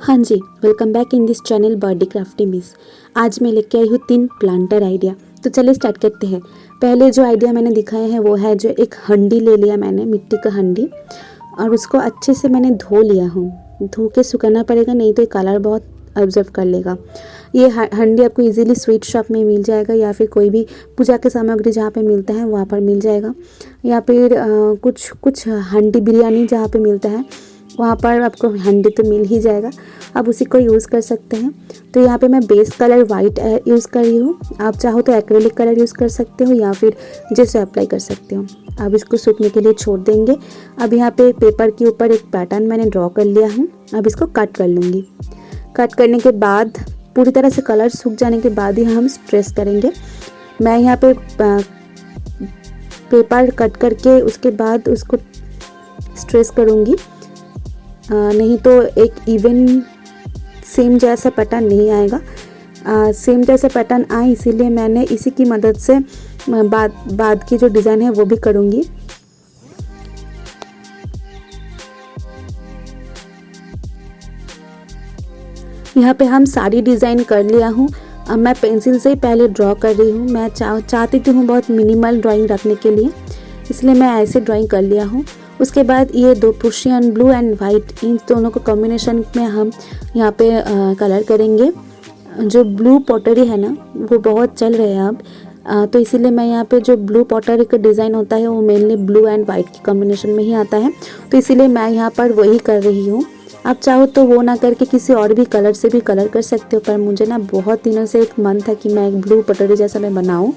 हाँ जी, welcome back in this channel birthday crafty miss. आज मैं लेके आई हूँ 3 प्लांटर आइडिया। तो चलिए स्टार्ट करते हैं। पहले जो आइडिया मैंने दिखाया है वो है जो एक हंडी ले लिया मैंने, मिट्टी का हंडी, और उसको अच्छे से मैंने धो लिया हूँ। धो के सुखाना पड़ेगा, नहीं तो ये कलर बहुत ऑब्जर्व कर लेगा। ये हंडी आपको इजीली स्वीट शॉप में मिल जाएगा या फिर कोई भी पूजा के सामग्री जहाँ पे मिलता है वहाँ पर मिल जाएगा, या फिर कुछ हंडी बिरयानी जहाँ पे मिलता है वहाँ पर आपको हंडी तो मिल ही जाएगा। आप उसी को यूज़ कर सकते हैं। तो यहाँ पे मैं बेस कलर वाइट यूज़ कर रही हूँ। आप चाहो तो एक्रेलिक कलर यूज़ कर सकते हो या फिर जैसे अप्लाई कर सकते हो। अब इसको सूखने के लिए छोड़ देंगे। अब यहाँ पे पेपर के ऊपर एक पैटर्न मैंने ड्रॉ कर लिया है। अब इसको कट कर लूँगी। कट करने के बाद पूरी तरह से कलर सूख जाने के बाद ही हम स्ट्रेस करेंगे। मैं यहाँ पे पेपर कट करके उसके बाद उसको स्ट्रेस करूँगी, नहीं तो एक इवन सेम जैसा पैटर्न नहीं आएगा। सेम जैसा पैटर्न आए इसीलिए मैंने इसी की मदद से बाद की जो डिज़ाइन है वो भी करूँगी। यहाँ पे हम सारी डिज़ाइन कर लिया हूँ। अब मैं पेंसिल से ही पहले ड्रॉ कर रही हूँ। मैं चाहती थी हूँ बहुत मिनिमल ड्राइंग रखने के लिए, इसलिए मैं ऐसे ड्राइंग कर लिया हूँ। उसके बाद ये दो प्रुशियन ब्लू एंड वाइट, इन दोनों को कॉम्बिनेशन में हम यहाँ पे कलर करेंगे। जो ब्लू पॉटरी है ना वो बहुत चल रहे हैं अब, तो इसीलिए मैं यहाँ पे जो ब्लू पॉटरी का डिज़ाइन होता है वो मेनली ब्लू एंड वाइट की कॉम्बिनेशन में ही आता है, तो इसीलिए मैं यहाँ पर वही कर रही हूँ। आप चाहो तो वो ना करके किसी और भी कलर से भी कलर कर सकते हो, पर मुझे ना बहुत दिनों से एक मन था कि मैं एक ब्लू पटोरी जैसा मैं बनाऊँ।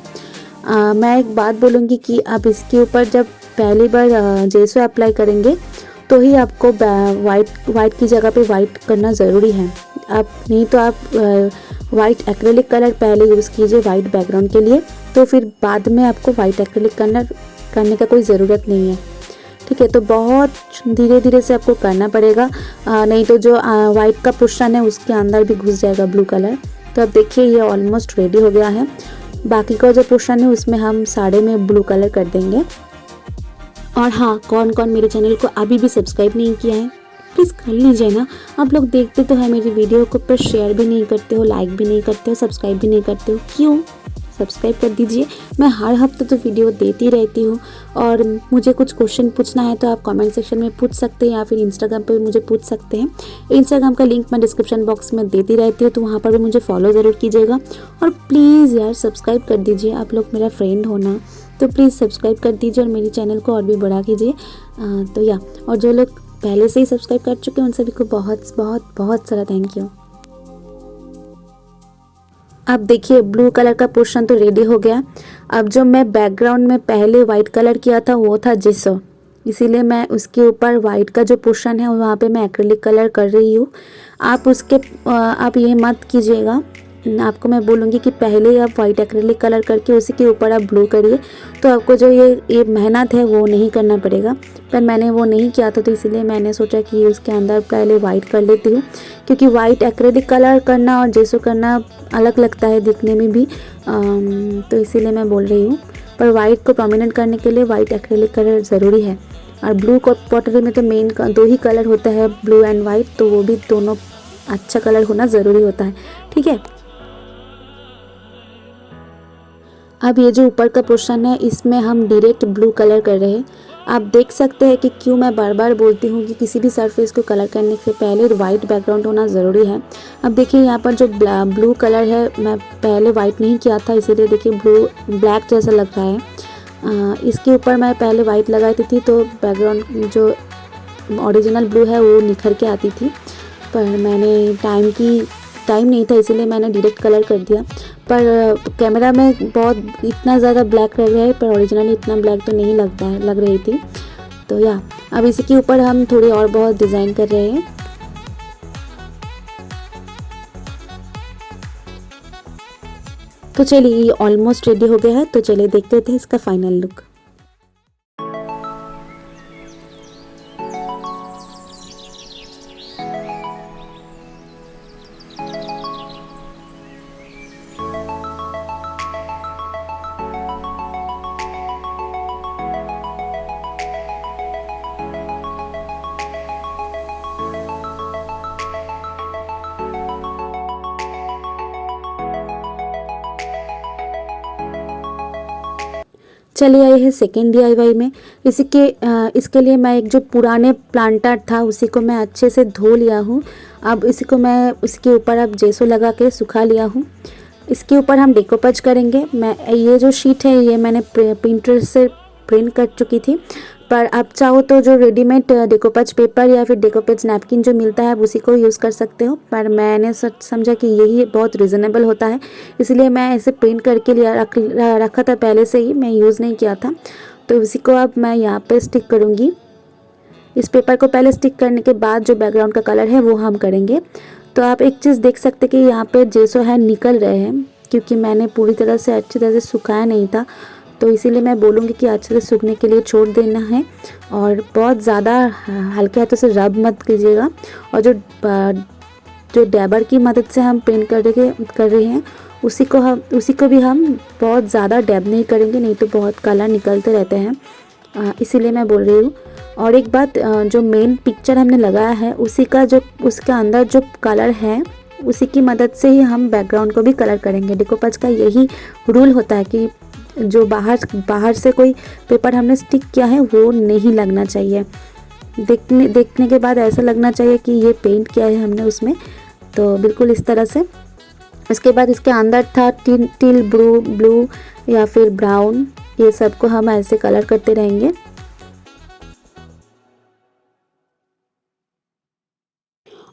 मैं एक बात बोलूँगी कि आप इसके ऊपर जब पहली बार जेसो अप्लाई करेंगे तो ही आपको वाइट की जगह पे वाइट करना ज़रूरी है। आप नहीं तो आप वाइट एक्रेलिक कलर पहले यूज़ कीजिए वाइट बैकग्राउंड के लिए, तो फिर बाद में आपको वाइट एक्रेलिक करने का कोई ज़रूरत नहीं है। ठीक है, तो बहुत धीरे धीरे से आपको करना पड़ेगा, नहीं तो जो वाइट का पोर्शन है उसके अंदर भी घुस जाएगा ब्लू कलर। तो अब देखिए ये ऑलमोस्ट रेडी हो गया है। बाकी का जो पोर्शन है उसमें हम साड़े में ब्लू कलर कर देंगे। और हाँ, कौन कौन मेरे चैनल को अभी भी सब्सक्राइब नहीं किया है प्लीज़ कर लीजिए ना। आप लोग देखते तो है मेरी वीडियो को, पर शेयर भी नहीं करते हो, लाइक भी नहीं करते हो, सब्सक्राइब भी नहीं करते हो। क्यों? सब्सक्राइब कर दीजिए। मैं हर हफ्ते तो वीडियो देती रहती हूँ, और मुझे कुछ क्वेश्चन पूछना है तो आप कमेंट सेक्शन में पूछ सकते हैं या फिर इंस्टाग्राम पे मुझे पूछ सकते हैं। इंस्टाग्राम का लिंक मैं डिस्क्रिप्शन बॉक्स में देती रहती हूँ, तो वहाँ पर भी मुझे फॉलो ज़रूर कीजिएगा। और प्लीज़ यार सब्सक्राइब कर दीजिए, आप लोग मेरा फ्रेंड हो ना, तो प्लीज़ सब्सक्राइब कर दीजिए और मेरे चैनल को और भी बढ़ा कीजिए। और जो लोग पहले से ही सब्सक्राइब कर चुके हैं उन सभी को बहुत बहुत बहुत सारा थैंक यू। अब देखिए ब्लू कलर का पोर्शन तो रेडी हो गया। अब जो मैं बैकग्राउंड में पहले वाइट कलर किया था वो था जिसो, इसीलिए मैं उसके ऊपर वाइट का जो पोर्शन है वहाँ पे मैं एक्रेलिक कलर कर रही हूँ। आप ये मत कीजिएगा, आपको मैं बोलूँगी कि पहले आप वाइट एक्रेलिक कलर करके उसी के ऊपर आप ब्लू करिए, तो आपको जो ये मेहनत है वो नहीं करना पड़ेगा। पर मैंने वो नहीं किया था, तो इसीलिए मैंने सोचा कि उसके अंदर पहले वाइट कर लेती हूँ, क्योंकि वाइट एक्रेलिक कलर करना और जेसो करना अलग लगता है दिखने में भी, तो इसीलिए मैं बोल रही हूँ। पर वाइट को प्रोमिनेंट करने के लिए वाइट एक्रेलिक कलर ज़रूरी है। और ब्लू पॉटरी में तो मेन दो ही कलर होता है, ब्लू एंड वाइट, तो वो भी दोनों अच्छा कलर होना ज़रूरी होता है। ठीक है, अब ये जो ऊपर का पोर्शन है इसमें हम डायरेक्ट ब्लू कलर कर रहे हैं। आप देख सकते हैं कि क्यों मैं बार बार बोलती हूँ कि किसी भी सरफेस को कलर करने से पहले वाइट बैकग्राउंड होना ज़रूरी है। अब देखिए यहाँ पर जो ब्लू कलर है, मैं पहले वाइट नहीं किया था, इसीलिए देखिए ब्लैक जैसा लग रहा है। इसके ऊपर मैं पहले वाइट लगाई थी तो बैकग्राउंड जो ओरिजिनल ब्लू है वो निखर के आती थी, पर मैंने टाइम नहीं था इसीलिए मैंने डायरेक्ट कलर कर दिया। पर कैमरा में बहुत इतना ज़्यादा ब्लैक लग रहा है, पर ओरिजिनली इतना ब्लैक तो नहीं लग रही थी। तो अब इसी के ऊपर हम थोड़ी और बहुत डिज़ाइन कर रहे हैं। तो चलिए ये ऑलमोस्ट रेडी हो गया है, तो चलिए देखते थे इसका फाइनल लुक। चले आए हैं सेकेंड DIY में। इसके लिए मैं एक जो पुराने प्लांटर था उसी को मैं अच्छे से धो लिया हूँ। अब इसी को मैं उसके ऊपर अब जेसो लगा के सुखा लिया हूँ। इसके ऊपर हम डेकोपच करेंगे। मैं ये जो शीट है ये मैंने प्रिंटर से प्रिंट कर चुकी थी, पर आप चाहो तो जो रेडीमेड डेकोपच पेपर या फिर डेकोपच नैपकिन जो मिलता है आप उसी को यूज़ कर सकते हो, पर मैंने समझा कि यही बहुत रिजनेबल होता है, इसलिए मैं ऐसे प्रिंट करके रखा था पहले से ही, मैं यूज़ नहीं किया था। तो उसी को अब मैं यहाँ पे स्टिक करूँगी। इस पेपर को पहले स्टिक करने के बाद जो बैकग्राउंड का कलर है वो हम करेंगे। तो आप एक चीज़ देख सकते हैं कि यहाँ पे जेसो है निकल रहे हैं, क्योंकि मैंने पूरी तरह से अच्छी तरह से सुखाया नहीं था, तो इसीलिए मैं बोलूँगी कि अच्छे से सूखने के लिए छोड़ देना है और बहुत ज़्यादा हल्के हाथों से रब मत कीजिएगा। और जो डैबर की मदद से हम पेंट कर रहे हैं उसी को भी हम बहुत ज़्यादा डैब नहीं करेंगे, नहीं तो बहुत कलर निकलते रहते हैं, इसीलिए मैं बोल रही हूँ। और एक बात, जो मेन पिक्चर हमने लगाया है उसके अंदर जो कलर है उसी की मदद से ही हम बैकग्राउंड को भी कलर करेंगे। डेकोपच का यही रूल होता है कि जो बाहर से कोई पेपर हमने स्टिक किया है वो नहीं लगना चाहिए। देखने के बाद ऐसा लगना चाहिए कि ये पेंट किया है हमने उसमें, तो बिल्कुल इस तरह से। इसके बाद इसके अंदर था टील ब्लू या फिर ब्राउन, ये सब को हम ऐसे कलर करते रहेंगे।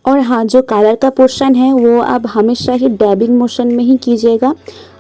और हाँ, जो कलर का पोर्शन है वो आप हमेशा ही डैबिंग मोशन में ही कीजिएगा।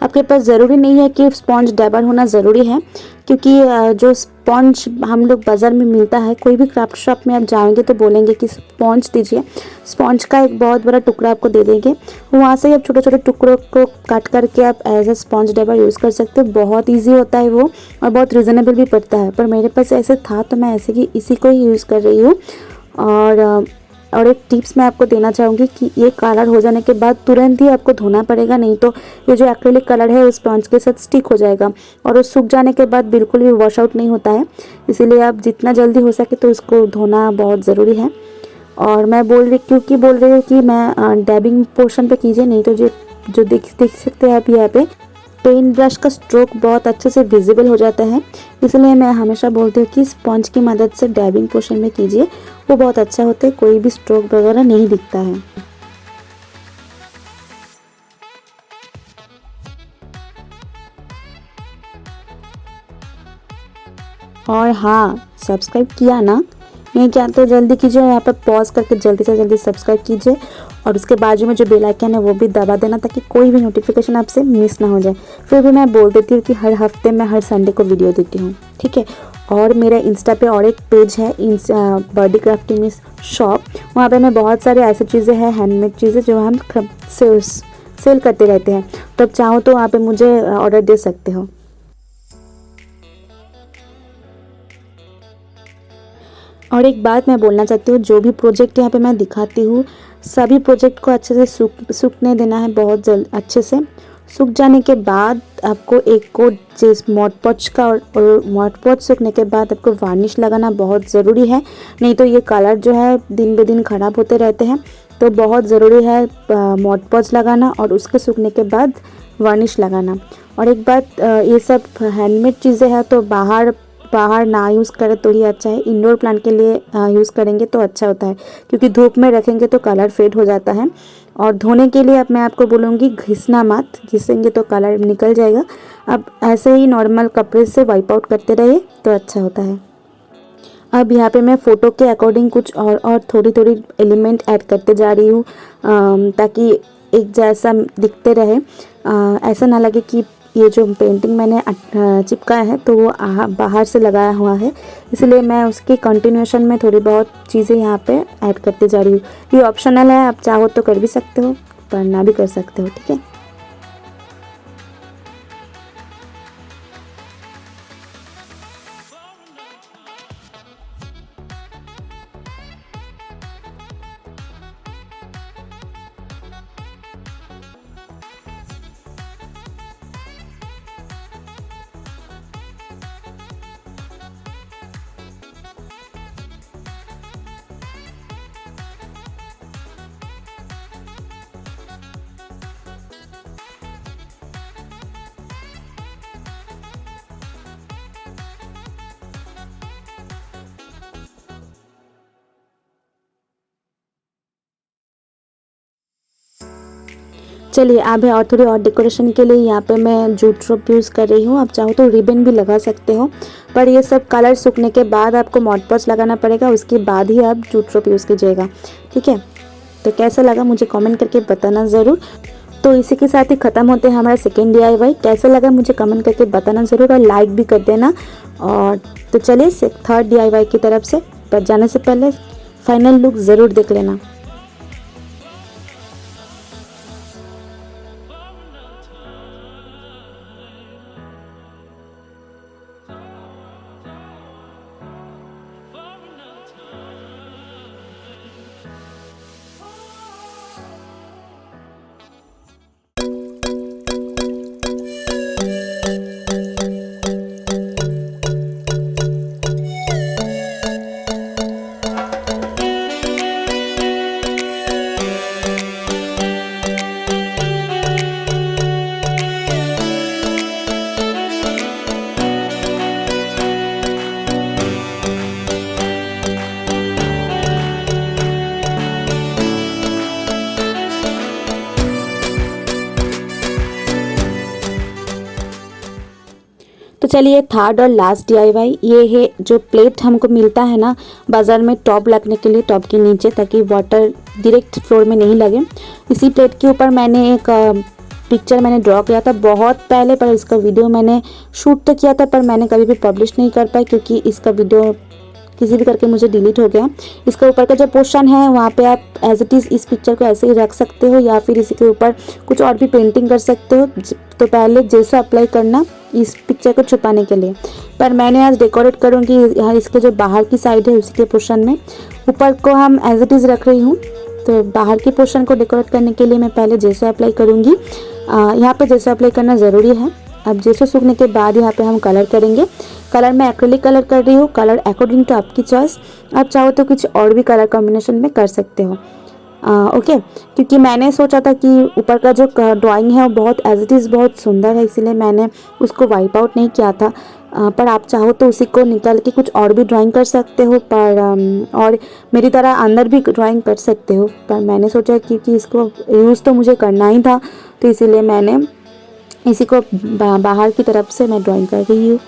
आपके पास ज़रूरी नहीं है कि स्पॉन्ज डैबर होना ज़रूरी है, क्योंकि जो स्पॉन्ज हम लोग बाज़ार में मिलता है, कोई भी क्राफ्ट शॉप में आप जाएंगे तो बोलेंगे कि स्पॉन्ज दीजिए, स्पॉन्ज का एक बहुत बड़ा टुकड़ा आपको दे देंगे, वहाँ से आप छोटे छोटे टुकड़ों को काट करके आप as a sponge dabber use कर सकते हो। बहुत ईजी होता है वो और बहुत रिजनेबल भी पड़ता है, पर मेरे पास ऐसे था तो मैं ऐसे ही इसी को ही यूज़ कर रही हूँ। और एक टिप्स मैं आपको देना चाहूँगी कि ये कलर हो जाने के बाद तुरंत ही आपको धोना पड़ेगा, नहीं तो ये जो एक्रेलिक कलर है उस स्पंज के साथ स्टिक हो जाएगा और वो सूख जाने के बाद बिल्कुल भी वॉश आउट नहीं होता है। इसीलिए आप जितना जल्दी हो सके तो उसको धोना बहुत ज़रूरी है। और मैं बोल रही हूँ कि मैं डैबिंग पोर्शन पे कीजिए, नहीं तो जो देख सकते हैं आप यहाँ पे पेंट ब्रश का स्ट्रोक बहुत अच्छे से विजिबल हो जाता है, इसलिए मैं हमेशा बोलती हूँ कि स्पॉन्ज की मदद से डैबिंग पोर्शन में कीजिए, वो बहुत अच्छा होता है, कोई भी स्ट्रोक वगैरह नहीं दिखता है। और हाँ, सब्सक्राइब किया ना, नहीं किया तो जल्दी कीजिए, यहाँ पर पॉज करके जल्दी से जल्दी सब्सक्राइब कीजिए और उसके बाजू में जो बेल आइकन है वो भी दबा देना, ताकि कोई भी नोटिफिकेशन आपसे मिस ना हो जाए। फिर भी मैं बोल देती हूँ कि हर हफ्ते मैं हर संडे को वीडियो देती हूँ, ठीक है। और मेरा इंस्टा पे और एक पेज है, बर्डी क्राफ्टिंग मिस शॉप, वहाँ पे मैं बहुत सारे ऐसी चीज़ें हैं, हैंडमेड चीज़ें जो हम सेल करते रहते हैं, तो आप चाहो तो वहाँ पे मुझे ऑर्डर दे सकते हो। और एक बात मैं बोलना चाहती हूँ, जो भी प्रोजेक्ट यहाँ पे मैं दिखाती हूँ सभी प्रोजेक्ट को अच्छे से सूखने देना है, बहुत अच्छे से सूख जाने के बाद आपको एक को जिस मॉड पॉच का और मॉड पॉच सूखने के बाद आपको वार्निश लगाना बहुत ज़रूरी है, नहीं तो ये कलर जो है दिन ब दिन ख़राब होते रहते हैं। तो बहुत ज़रूरी है मॉड पॉच लगाना और उसके सूखने के बाद वार्निश लगाना। और एक बात, ये सब हैंडमेड चीज़ें हैं तो बाहर ना यूज़ करें तो ही अच्छा है, इंडोर प्लांट के लिए यूज़ करेंगे तो अच्छा होता है, क्योंकि धूप में रखेंगे तो कलर फेड हो जाता है। और धोने के लिए अब मैं आपको बोलूँगी घिसना मत, घिसेंगे तो कलर निकल जाएगा। अब ऐसे ही नॉर्मल कपड़े से वाइप आउट करते रहिए तो अच्छा होता है। अब यहाँ पे मैं फ़ोटो के अकॉर्डिंग कुछ और थोड़ी एलिमेंट ऐड करते जा रही हूँ, ताकि एक जैसा दिखते रहे, ऐसा ना लगे कि ये जो पेंटिंग मैंने चिपकाया है तो वो बाहर से लगाया हुआ है, इसलिए मैं उसके कंटिन्यूएशन में थोड़ी बहुत चीज़ें यहाँ पे ऐड करते जा रही हूँ। ये ऑप्शनल है, आप चाहो तो कर भी सकते हो, पर ना भी कर सकते हो, ठीक है। चलिए अब है और थोड़ी और डेकोरेशन के लिए यहाँ पे मैं जूट रोप यूज़ कर रही हूँ। आप चाहो तो रिबन भी लगा सकते हो, पर ये सब कलर सूखने के बाद आपको मॉड पॉच लगाना पड़ेगा, उसके बाद ही आप जूट रोप यूज़ कीजिएगा, ठीक है। तो कैसा लगा मुझे कमेंट करके बताना ज़रूर। तो इसी के साथ ही ख़त्म होते हैं हमारा सेकेंड DIY। कैसा लगा मुझे कमेंट करके बताना ज़रूर और लाइक भी कर देना। और तो चलिए थर्ड DIY की तरफ से, पर जाने से पहले फाइनल लुक ज़रूर देख लेना। तो चलिए थर्ड और लास्ट DIY ये है, जो प्लेट हमको मिलता है ना बाज़ार में टॉप लगने के लिए, टॉप के नीचे, ताकि वाटर डायरेक्ट फ्लोर में नहीं लगे। इसी प्लेट के ऊपर मैंने एक पिक्चर मैंने ड्रॉ किया था बहुत पहले, पर इसका वीडियो मैंने शूट तो किया था पर मैंने कभी भी पब्लिश नहीं कर पाई, क्योंकि इसका वीडियो किसी भी करके मुझे डिलीट हो गया। इसका ऊपर का जो पोर्शन है वहाँ पे आप एज इट इज़ इस पिक्चर को ऐसे ही रख सकते हो, या फिर इसी के ऊपर कुछ और भी पेंटिंग कर सकते हो। तो पहले जैसा अप्लाई करना इस पिक्चर को छुपाने के लिए, पर मैंने आज डेकोरेट करूँगी यहाँ इसके जो बाहर की साइड है उसी के पोर्शन में। ऊपर को हम एज इट इज़ रख रही हूँ, तो बाहर के पोर्शन को डेकोरेट करने के लिए मैं पहले जैसा अप्लाई करूँगी। यहाँ पे जैसा अप्लाई करना ज़रूरी है। अब जैसे सूखने के बाद यहाँ पे हम कलर करेंगे। कलर मैं एक्रेलिक कलर कर रही हूँ, कलर अकॉर्डिंग टू आपकी चॉइस। आप चाहो तो कुछ और भी कलर कॉम्बिनेशन में कर सकते हो, ओके। क्योंकि मैंने सोचा था कि ऊपर का जो ड्राइंग है वो बहुत एज इट इज़ बहुत सुंदर है, इसीलिए मैंने उसको वाइप आउट नहीं किया था। पर आप चाहो तो उसी को निकाल के कुछ और भी ड्राइंग कर सकते हो, पर और मेरी तरह अंदर भी ड्राइंग कर सकते हो। पर मैंने सोचा क्योंकि इसको यूज़ तो मुझे करना ही था, तो इसीलिए मैंने इसी को बाहर की तरफ से मैं ड्राइंग कर रही हूँ।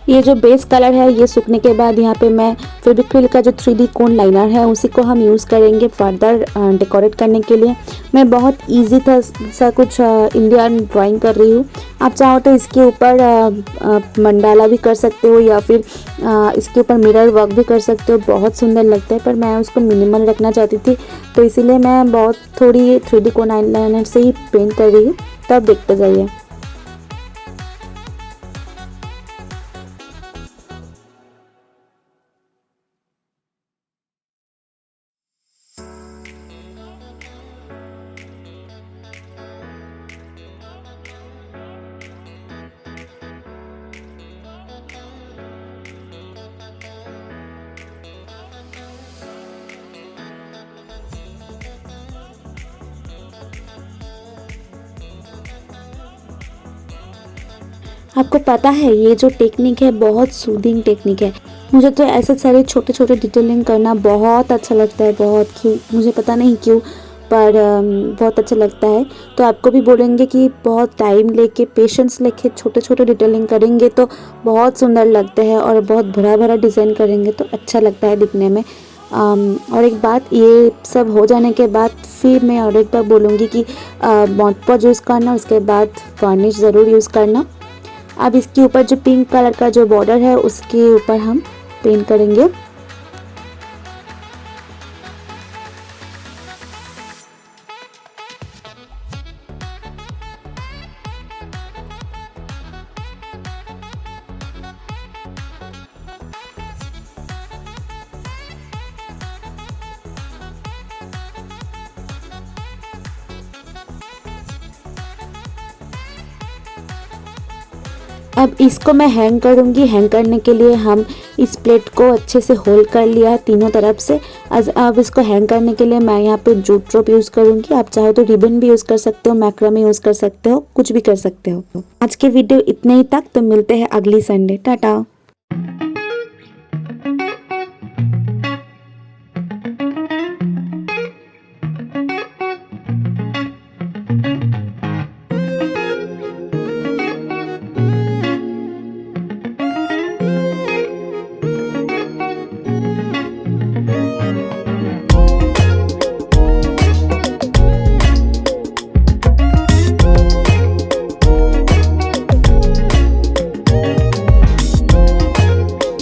ये जो बेस कलर है ये सूखने के बाद यहाँ पे मैं फेविक्रिल का जो 3D कोन लाइनर है उसी को हम यूज़ करेंगे फर्दर डेकोरेट करने के लिए। मैं बहुत इजी था सा कुछ इंडियन ड्राइंग कर रही हूँ। आप चाहो तो इसके ऊपर मंडाला भी कर सकते हो, या फिर इसके ऊपर मिरर वर्क भी कर सकते हो, बहुत सुंदर लगता है। पर मैं उसको मिनिमल रखना चाहती थी, तो इसीलिए मैं बहुत थोड़ी 3D कोन लाइनर से ही पेंट कर रही हूँ। तो आप देखते जाइए। आपको पता है ये जो टेक्निक है बहुत सूदिंग टेक्निक है। मुझे तो ऐसे सारे छोटे छोटे डिटेलिंग करना बहुत अच्छा लगता है, बहुत क्यों मुझे पता नहीं क्यों, पर बहुत अच्छा लगता है। तो आपको भी बोलेंगे कि बहुत टाइम लेके पेशेंस लेके छोटे छोटे डिटेलिंग करेंगे तो बहुत सुंदर लगते हैं, और बहुत भरा भरा डिज़ाइन करेंगे तो अच्छा लगता है दिखने में। और एक बात, ये सब हो जाने के बाद फिर मैं और एक बार बोलूँगी कि मॉड पॉच यूज़ करना, उसके बाद वार्निश ज़रूर यूज़ करना। अब इसके ऊपर जो पिंक कलर का जो बॉर्डर है उसके ऊपर हम पेंट करेंगे। अब इसको मैं हैंग करूँगी। हैंग करने के लिए हम इस प्लेट को अच्छे से होल्ड कर लिया है तीनों तरफ से। अब इसको हैंग करने के लिए मैं यहाँ पे जूट रोप यूज़ करूँगी। आप चाहो तो रिबन भी यूज़ कर सकते हो, मैक्रामे यूज़ कर सकते हो, कुछ भी कर सकते हो। आज के वीडियो इतने ही तक, तो मिलते हैं अगली संडे। टाटा।